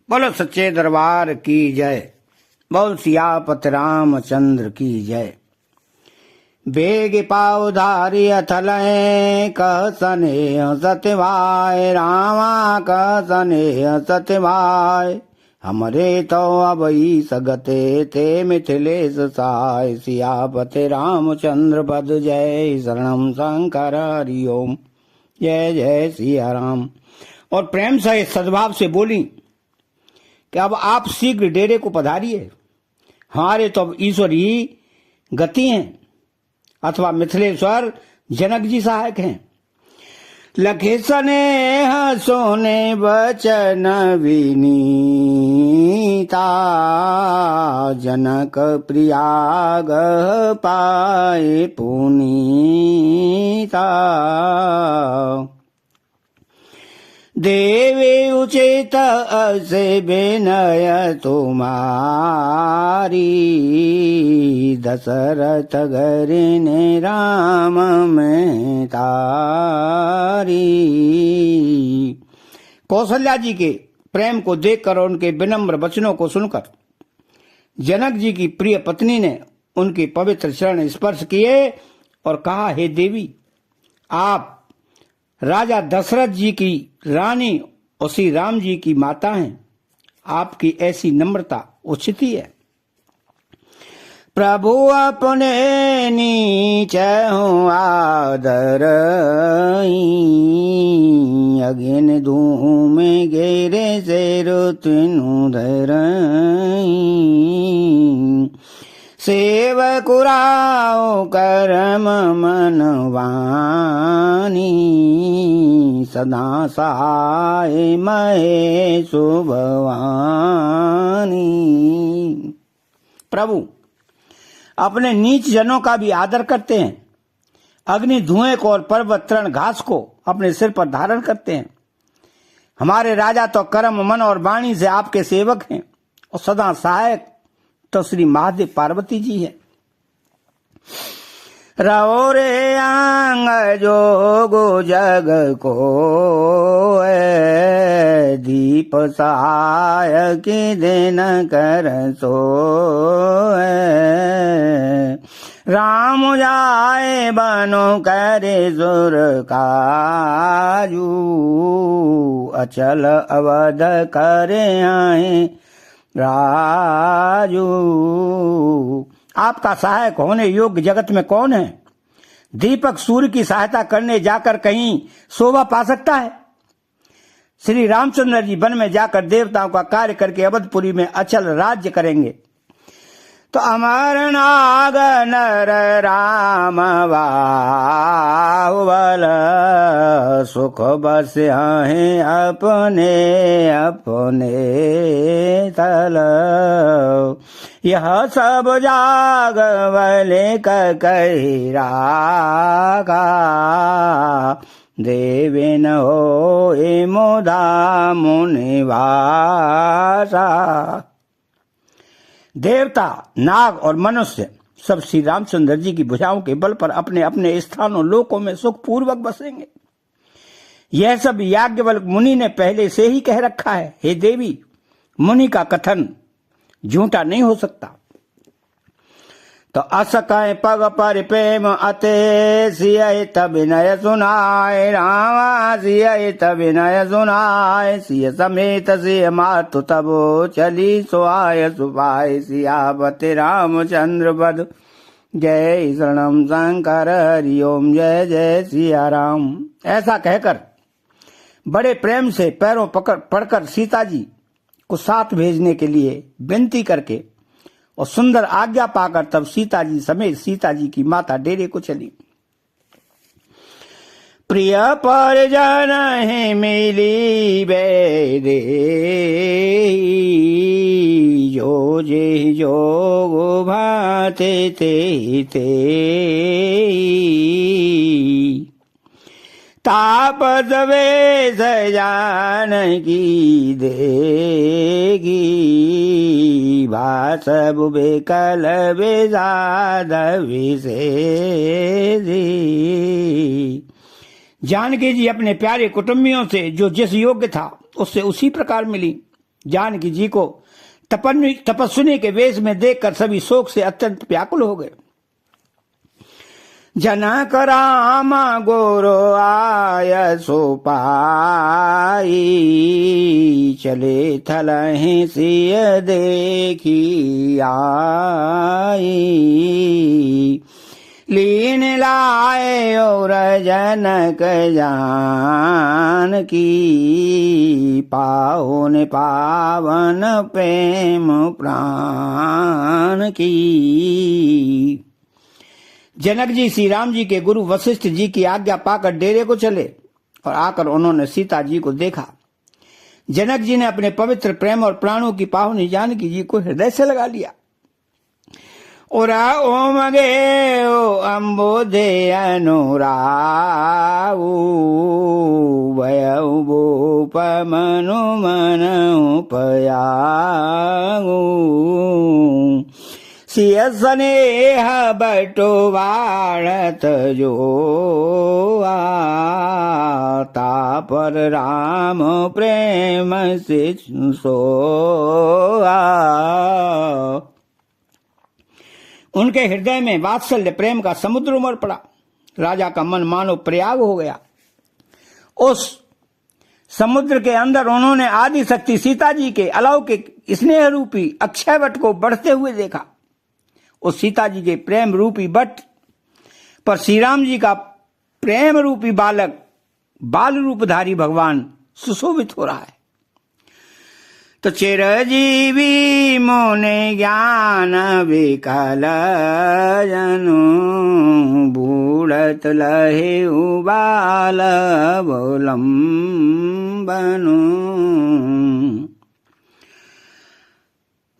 बोलो सच्चे दरबार की जय। बोल सियापत रामचंद्र की जय। बेग पाव धारी अथलय कह सनेह सत्यवाय रामा कह सनेह सत्यवाय। हमरे तो अबई सगते थे मिथिलेश साय। सियापति रामचंद्र पद जय शरणम शंकर हरि ओम। जय जय सिया राम। और प्रेम से सद्भाव से बोली कि अब आप शीघ्र डेरे को पधारिए। हमारे तो अब ईश्वर ही गति हैं अथवा मिथिलेश्वर जनक जी सहायक हैं। लखे स्नेह सोने वचन विनीता जनक प्रियाग पाए पुनीता। देवे उचित असे विनय तुम्हारी दशरथ गरिने राम में तारी। कौशल्या जी के प्रेम को देखकर और उनके विनम्र वचनों को सुनकर जनक जी की प्रिय पत्नी ने उनके पवित्र चरण स्पर्श किए और कहा, हे देवी, आप राजा दशरथ जी की रानी और श्री राम जी की माता हैं। आपकी ऐसी नम्रता उचित ही है। प्रभु अपने नीच हूँ आदर अगिन धूम घेरे से रुतनु धर। सेवकुराओ करम मनवानी सदा सहाय महे सुभवानी। प्रभु अपने नीच जनों का भी आदर करते हैं। अग्नि धुएं को और पर्वत तृण घास को अपने सिर पर धारण करते हैं। हमारे राजा तो कर्म मन और वाणी से आपके सेवक हैं और सदा सहायक तो श्री महादेव पार्वती जी है। रहो रे आंग जोगो जग को दीप सहाय की दिन कर सो। राम जाए बनो करे सुर काजू अचल अवध करे आए राजू। आपका सहायक होने योग्य जगत में कौन है? दीपक सूर्य की सहायता करने जाकर कहीं शोभा पा सकता है? श्री रामचंद्र जी वन में जाकर देवताओं का कार्य करके अवधपुरी में अचल राज्य करेंगे। तो अमर नाग नर राम बाहुबल सुख बस हैं अपने अपने तल। यह सब जाग वाले कही रागा देवे न हो मुदा मुनिवासा। देवता नाग और मनुष्य सब श्री रामचंद्र जी की भुजाओं के बल पर अपने अपने स्थानों लोकों में सुख पूर्वक बसेंगे। यह सब याज्ञवल्क्य मुनि ने पहले से ही कह रखा है। हे देवी, मुनि का कथन झूठा नहीं हो सकता। तो असकय पग पर प्रेम अते सिय तब विनय सुनाय रामा सिय तब विनय सुनाय। सिय समेत सिय मातु तब चली सुहाय सुभाय। सियापति रामचंद्र पद जय शरणम शंकर हरि ओम। जय जय सिया राम। ऐसा कहकर बड़े प्रेम से पैरों पड़कर सीता जी को साथ भेजने के लिए विनती करके और सुंदर आज्ञा पाकर तब सीता जी समेत सीता जी की माता डेरे को चली। प्रिय परिजन है मिली बेदे जो जे जो भाते ते ते। तापस वेश जानकी देगी भास बुबे कल बेजाद विशेषी। जानकी जी अपने प्यारे कुटुंबियों से जो जिस योग्य था उससे उसी प्रकार मिली। जानकी जी को तपस्विनी के वेश में देखकर सभी शोक से अत्यंत व्याकुल हो गए। जनक राम गोरो आय सो पाई, चले थलहि सिय देखी आई। लीन लाए और जनक जान की, पाहुन पावन प्रेम प्राण की। जनक जी श्री राम जी के गुरु वशिष्ठ जी की आज्ञा पाकर डेरे को चले और आकर उन्होंने सीता जी को देखा। जनक जी ने अपने पवित्र प्रेम और प्राणों की पाहुनी जानकी जी को हृदय से लगा लिया। ओरा ओम गे ओ अम्बोधे अनुराऊ, वयऊ भूप मनु मनऊ पयाऊ। सिय स्नेह बटो वाणत जो आता, पर राम प्रेम से सोआ। उनके हृदय में वात्सल्य प्रेम का समुद्र उमड़ पड़ा। राजा का मन मानो प्रयाग हो गया। उस समुद्र के अंदर उन्होंने आदि शक्ति सीता जी के अलौकिक स्नेह रूपी अक्षय वट को बढ़ते हुए देखा। उस सीता जी के प्रेम रूपी वट पर श्री राम जी का प्रेम रूपी बालक बाल रूपधारी भगवान सुशोभित हो रहा है। तो चिरजीवी मोने ज्ञान विकल जनु, बूढ़त लहे उबाल बोलम बनु।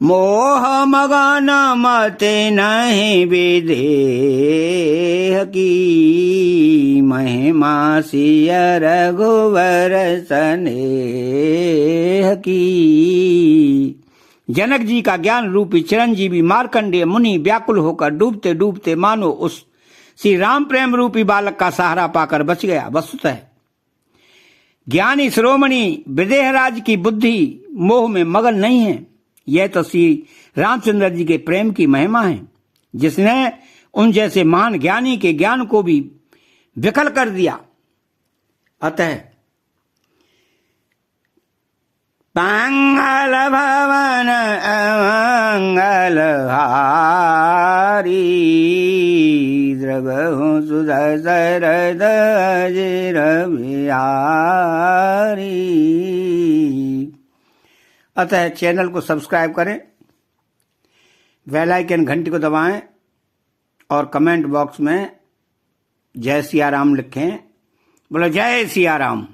मोह मगन मते नहीं विदेह की, महिमा सिय रघुवर स्नेह की। जनक जी का ज्ञान रूपी चिरंजीवी मार्कंडेय मुनि व्याकुल होकर डूबते डूबते मानो उस श्री राम प्रेम रूपी बालक का सहारा पाकर बच गया। वस्तुतः ज्ञानी शिरोमणि विदेहराज की बुद्धि मोह में मगन नहीं है। यह तो श्री रामचंद्र जी के प्रेम की महिमा है, जिसने उन जैसे महान ज्ञानी के ज्ञान को भी विकल कर दिया। अतः मंगल भवन अमंगल हारी, द्रवहु सुदशरथ अजिर बिहारी। अतः चैनल को सब्सक्राइब करें, बेल आइकन घंटी को दबाएं और कमेंट बॉक्स में जय सिया राम लिखें। बोलो जय सिया राम।